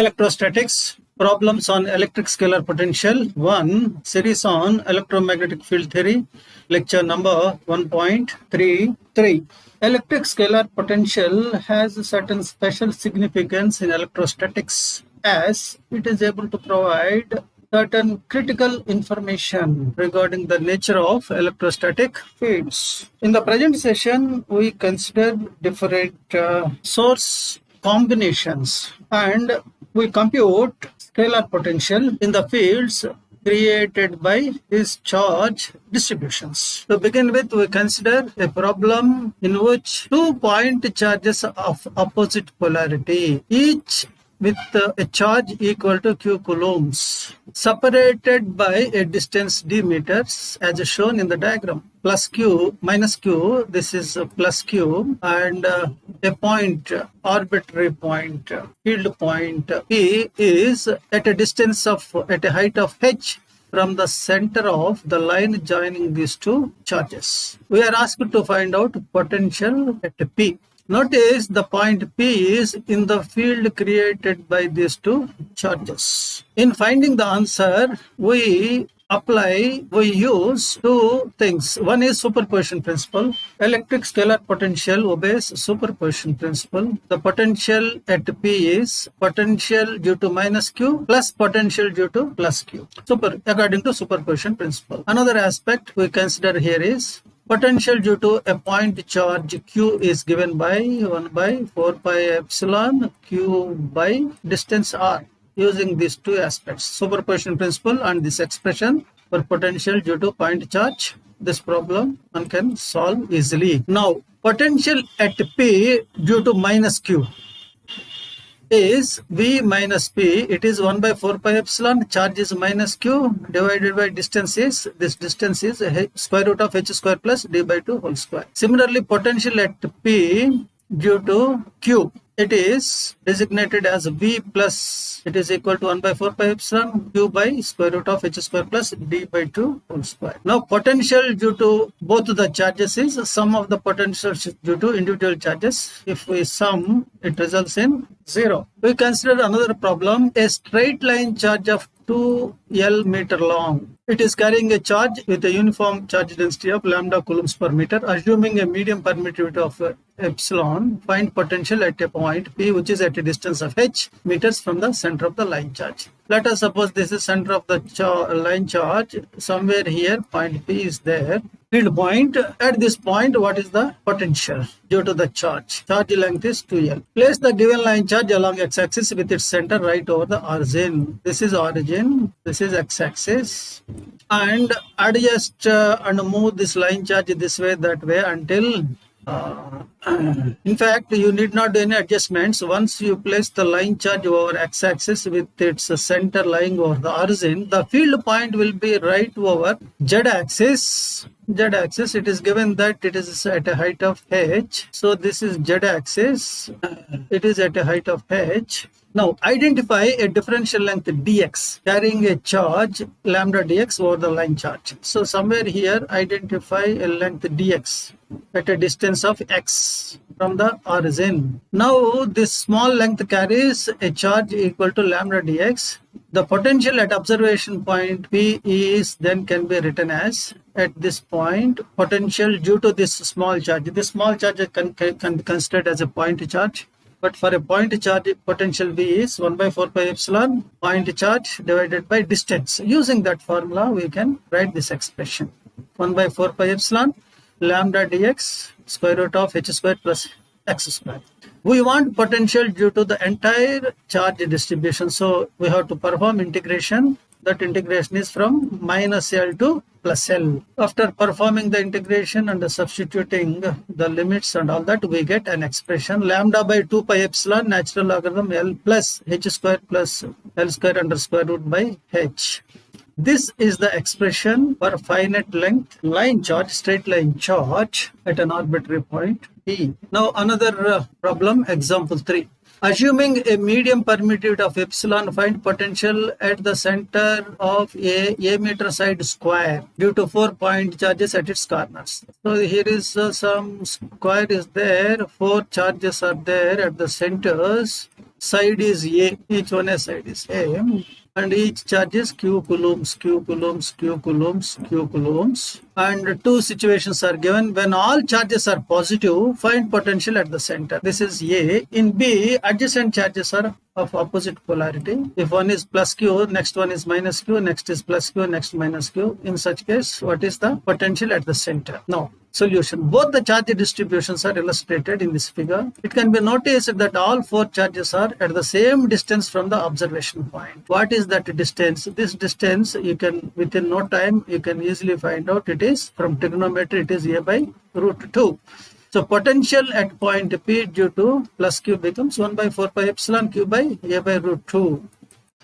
Electrostatics. Problems on electric scalar potential. 1. Series on electromagnetic field theory. Lecture number 1.33. Electric scalar potential has a certain special significance in electrostatics as it is able to provide certain critical information regarding the nature of electrostatic fields. In the present session, we consider different source combinations and we compute scalar potential in the fields created by these charge distributions. To begin with, we consider a problem in which 2 point charges of opposite polarity, each with a charge equal to q coulombs, separated by a distance d meters as shown in the diagram. Plus q, minus q, this is plus q, and a point, arbitrary point, field point P is at a distance of, at a height of h from the center of the line joining these two charges. We are asked to find out potential at P. Notice the point P is in the field created by these two charges. In finding the answer, we use two things. One is superposition principle. Electric scalar potential obeys superposition principle. The potential at P is potential due to minus Q plus potential due to plus Q, according to superposition principle. Another aspect we consider here is potential due to a point charge Q is given by 1 by 4 pi epsilon Q by distance R. Using these two aspects, superposition principle and this expression for potential due to point charge, this problem one can solve easily. Now, potential at P due to minus Q is V minus P. It is 1 by 4 pi epsilon. Charge is minus Q divided by distance is, this distance is square root of h square plus d by 2 whole square. Similarly, potential at P due to Q, it is designated as V plus, it is equal to 1 by 4 pi epsilon Q by square root of h square plus d by 2 whole square. Now, potential due to both the charges is sum of the potentials due to individual charges. If we sum, it results in 0. We consider another problem, a straight line charge of 2L meter long. It is carrying a charge with a uniform charge density of lambda coulombs per meter. Assuming a medium permittivity of epsilon, find potential at a point P which is at a distance of h meters from the center of the line charge. Let us suppose this is center of the line charge. Somewhere here point P is there. Field point. At this point, what is the potential due to the charge? Charge length is 2L. Place the given line charge along x-axis with its center right over the origin. This is origin. This is x-axis. And adjust and move this line charge this way, that way until in fact, you need not do any adjustments. Once you place the line charge over x-axis with its center lying over the origin, the field point will be right over z-axis. Z-axis, it is given that it is at a height of h. So this is z-axis. It is at a height of h. Now, identify a differential length dx carrying a charge lambda dx over the line charge. So somewhere here, identify a length dx at a distance of x from the origin. Now, this small length carries a charge equal to lambda dx. The potential at observation point P is then can be written as, at this point, potential due to this small charge. This small charge can be considered as a point charge. But for a point charge, potential V is 1 by 4 pi epsilon point charge divided by distance. Using that formula, we can write this expression. 1 by 4 pi epsilon lambda dx square root of h square plus x square. We want potential due to the entire charge distribution. So we have to perform integration. That integration is from minus L to plus L. After performing the integration and substituting the limits and all that, we get an expression lambda by 2 pi epsilon natural logarithm L plus h square plus L square under square root by h. This is the expression for finite length line charge, straight line charge at an arbitrary point P. Now another problem, example 3. Assuming a medium permittivity of epsilon, find potential at the center of a meter side square due to 4 point charges at its corners. So here is some square is there, 4 charges are there at the centers. Side is A, each one a side is A, and each charge is q coulombs, q coulombs, q coulombs, q coulombs. And two situations are given. When all charges are positive, find potential at the center. This is A. In B, adjacent charges are of opposite polarity. If one is plus q, next one is minus q, next is plus q, next minus q. In such case, what is the potential at the center? Now, solution. Both the charge distributions are illustrated in this figure. It can be noticed that all 4 charges are at the same distance from the observation point. What is that distance? This distance, you can, within no time, you can easily find out. It is from trigonometry, it is a by root 2. So potential at point P due to plus q becomes 1 by 4 pi epsilon q by a by root 2.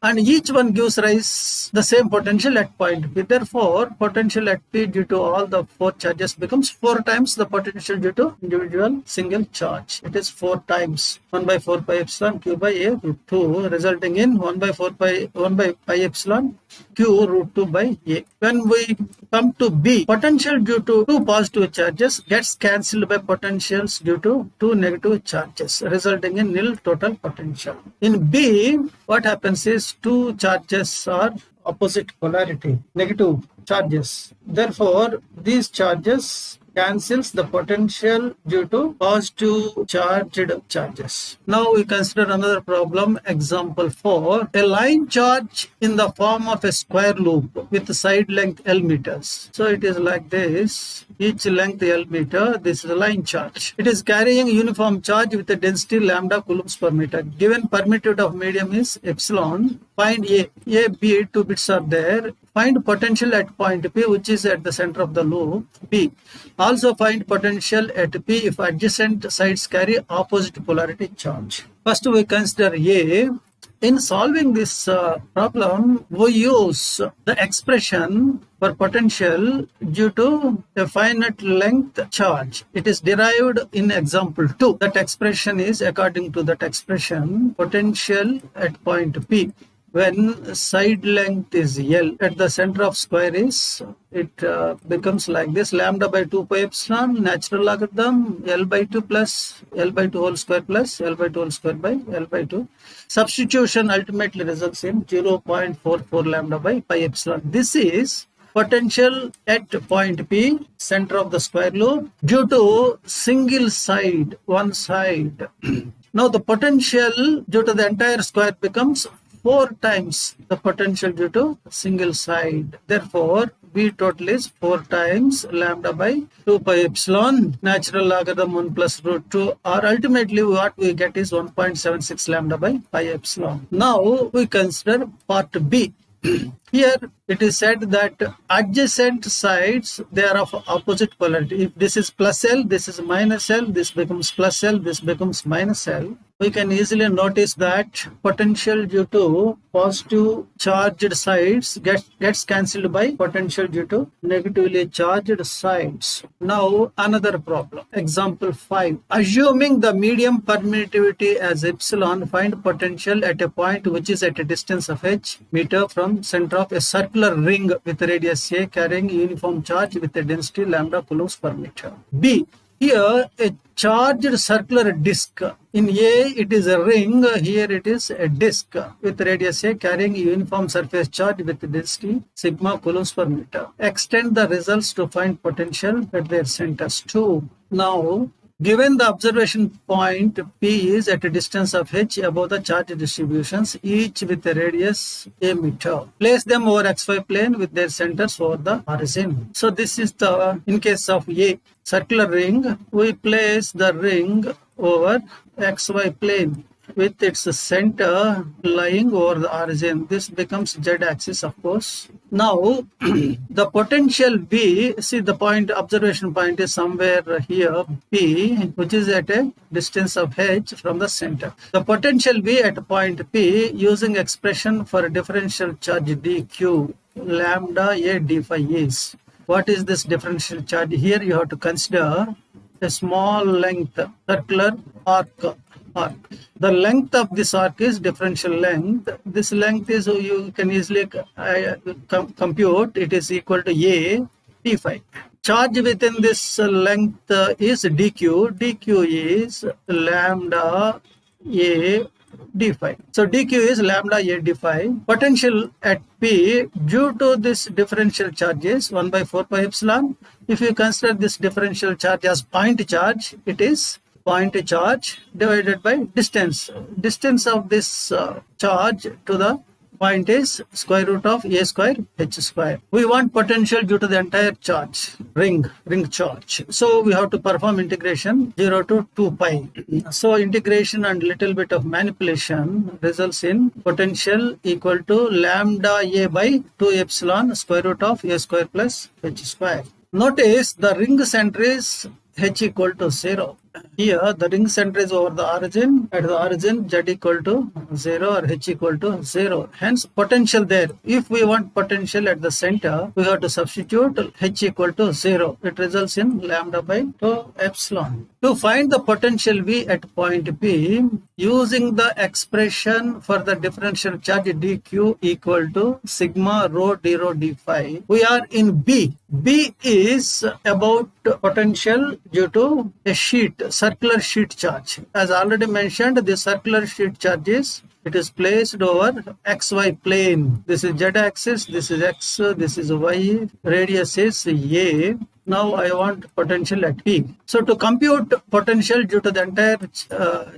And each one gives rise the same potential at point P. Therefore, potential at P due to all the 4 charges becomes 4 times the potential due to individual single charge. It is 4 times 1 by 4 pi epsilon q by a root 2, resulting in 1 by pi epsilon q root 2 by a. When we come to B, potential due to 2 positive charges gets cancelled by potentials due to 2 negative charges, resulting in nil total potential. In B, what happens is 2 charges are opposite polarity, negative charges. Therefore, these charges cancels the potential due to positive charged charges. Now we consider another problem, example 4. A line charge in the form of a square loop with side length L meters. So it is like this, each length L meter, this is a line charge. It is carrying uniform charge with a density lambda coulombs per meter. Given permittivity of medium is epsilon, find A, B, 2 bits are there. Find potential at point P, which is at the center of the loop. B. Also find potential at P if adjacent sides carry opposite polarity charge. First we consider A. In solving this problem, we use the expression for potential due to a finite length charge. It is derived in example 2. That expression is, according to that expression, potential at point P when side length is L at the center of square is, it becomes like this, lambda by 2 pi epsilon, natural logarithm, L by 2 plus L by 2 whole square plus L by 2 whole square by L by 2. Substitution ultimately results in 0.44 lambda by pi epsilon. This is potential at point P, center of the square loop, due to single side, one side. Now the potential due to the entire square becomes 4 times the potential due to single side. Therefore, B total is 4 times lambda by 2 pi epsilon, natural logarithm 1 plus root 2, or ultimately what we get is 1.76 lambda by pi epsilon. Now we consider part B. Here it is said that adjacent sides, they are of opposite polarity. If this is plus L, this is minus L, this becomes plus L, this becomes minus L. We can easily notice that potential due to positive charged sides gets cancelled by potential due to negatively charged sides. Now another problem, example 5. Assuming the medium permittivity as epsilon, find potential at a point which is at a distance of h meter from center of a circular ring with radius a carrying uniform charge with a density lambda coulombs per meter. B. Here a charged circular disc. In A it is a ring, here it is a disc with radius a carrying uniform surface charge with density sigma coulombs per meter. Extend the results to find potential at their centers too. Now, given the observation point P is at a distance of h above the charge distributions, each with a radius a meter. Place them over xy plane with their centers over the horizon. So this is the, in case of A, circular ring, we place the ring over xy plane with its center lying over the origin. This becomes z-axis, of course. Now, the potential B, see the point, observation point is somewhere here, P, which is at a distance of h from the center. The potential B at point P using expression for a differential charge dq lambda a d phi is. What is this differential charge? Here you have to consider a small length, circular arc. The length of this arc is differential length. This length is, you can easily compute, it is equal to a d phi. Charge within this length is dq. dq is lambda a d phi. So dq is lambda a d phi. Potential at P due to this differential charge is 1 by 4 pi epsilon. If you consider this differential charge as point charge, it is point charge divided by distance. Distance of this charge to the point is square root of a square h square. We want potential due to the entire charge, ring charge. So we have to perform integration 0 to 2 pi. So integration and little bit of manipulation results in potential equal to lambda a by 2 epsilon square root of a square plus h square. Notice the ring center is h equal to 0. Here the ring center is over the origin. At the origin z equal to 0 or h equal to 0. Hence potential there. If we want potential at the center, we have to substitute h equal to 0. It results in lambda by 2 epsilon. To find the potential V at point P, using the expression for the differential charge dq equal to sigma rho d rho d phi, we are in B. B is about potential due to a sheet, circular sheet charge. As already mentioned, the circular sheet charge is, it is placed over xy plane. This is z axis, this is x, this is y, radius is a. Now I want potential at P. So to compute potential due to the entire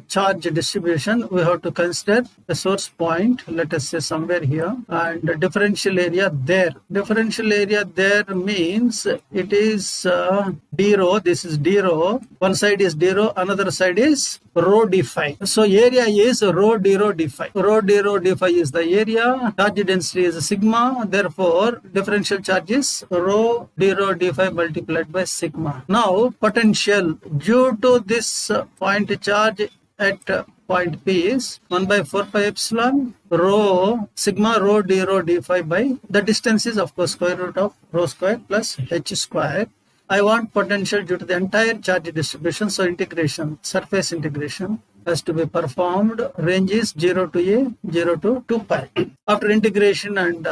charge distribution, we have to consider the source point, let us say somewhere here, and the differential area there. Differential area there means it is d rho, this is d rho, one side is d rho, another side is rho d phi. So area is rho d rho d phi. Rho d rho d phi is the area, charge density is sigma, therefore differential charge is rho d rho d phi multiplied by sigma. Now potential due to this point charge at point P is 1 by 4 pi epsilon rho sigma rho d phi by the distance is of course square root of rho square plus h square. I want potential due to the entire charge distribution, so integration, surface integration has to be performed. Range is 0 to a, 0 to 2 pi. After integration and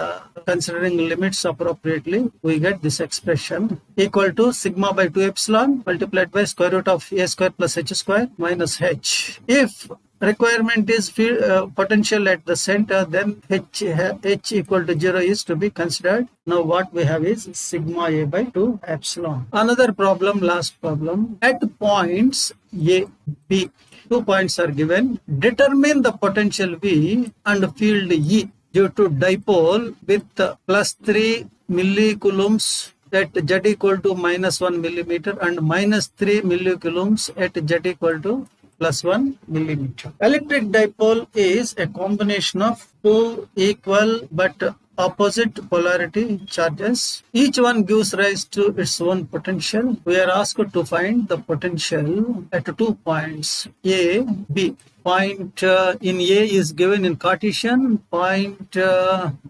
considering limits appropriately, we get this expression equal to sigma by 2 epsilon multiplied by square root of a square plus h square minus h. If requirement is potential at the center, then h equal to 0 is to be considered. Now what we have is sigma a by 2 epsilon. Another problem, last problem. At points A, B, 2 points are given. Determine the potential V and field E due to dipole with plus 3 millicoulombs at z equal to minus 1 millimeter and minus 3 millicoulombs at z equal to plus 1 millimeter. Electric dipole is a combination of two equal but opposite polarity charges. Each one gives rise to its own potential. We are asked to find the potential at 2 points A, B. Point in A is given in Cartesian, point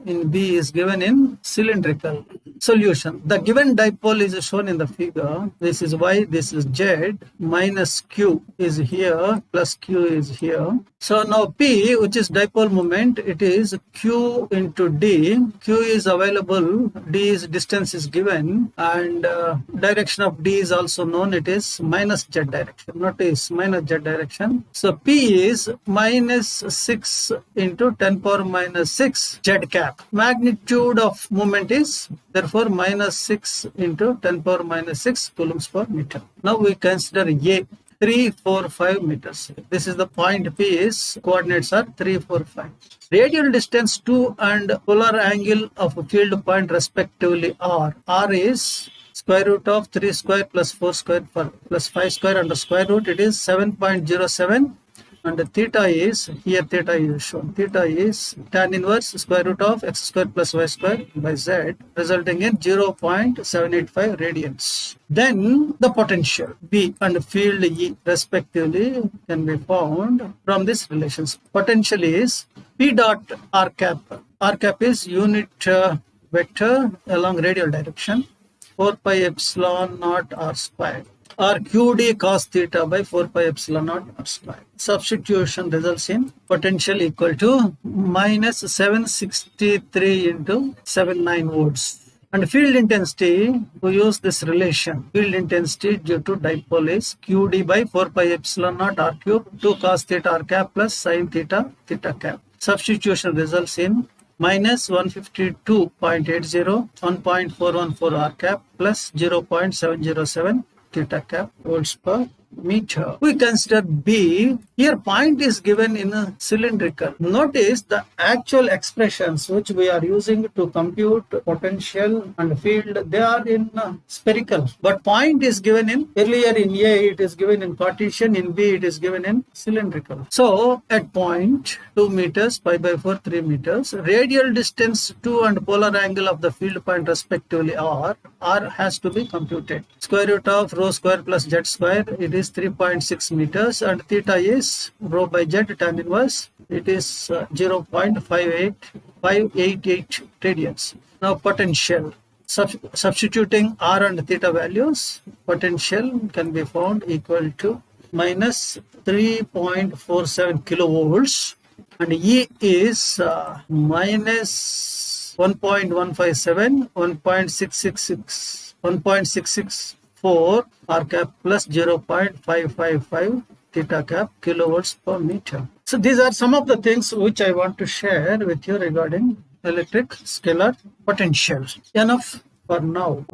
in B is given in cylindrical. Solution. The given dipole is shown in the figure. This is Y, this is Z, minus Q is here, plus Q is here. So now P, which is dipole moment, it is Q into D. Q is available, D is distance is given, and direction of D is also known, it is minus Z direction. Notice minus Z direction. So P is minus 6 into 10 power minus 6 Z cap. Magnitude of moment is therefore minus 6 into 10 power minus 6 coulombs per meter. Now we consider A. 3, 4, 5 meters. This is the point P is, coordinates are 3, 4, 5. Radial distance 2 and polar angle of a field point respectively are. R is square root of 3 square plus 4 square plus 5 square under square root. It is 7.07. And theta is, here theta is shown, theta is tan inverse square root of x square plus y square by z, resulting in 0.785 radians. Then the potential V and field E respectively can be found from this relations. Potential is P dot R cap. R cap is unit vector along radial direction 4 pi epsilon naught r square or QD cos theta by 4 pi epsilon naught r square. Substitution results in potential equal to minus 763 into 79 volts. And field intensity, we use this relation. Field intensity due to dipole is QD by 4 pi epsilon naught r cube 2 cos theta r cap plus sin theta theta cap. Substitution results in minus 152.80, 1.414 r cap plus 0.707 theta cap volts per meter. We consider B. Here point is given in a cylindrical. Notice the actual expressions which we are using to compute potential and field, they are in spherical. But point is given in, earlier in A it is given in Cartesian, in B it is given in cylindrical. So at point 2 meters, pi by 4, 3 meters, radial distance 2 and polar angle of the field point respectively R has to be computed. Square root of rho square plus z square, it is 3.6 meters, and theta is rho by z tan inverse, it is 0.588 radians. Now potential. Substituting r and theta values, potential can be found equal to minus 3.47 kilovolts, and E is minus 1.157, 1.666, 1.664 r cap plus 0.555 theta cap kilovolts per meter. So these are some of the things which I want to share with you regarding electric scalar potential. Enough for now.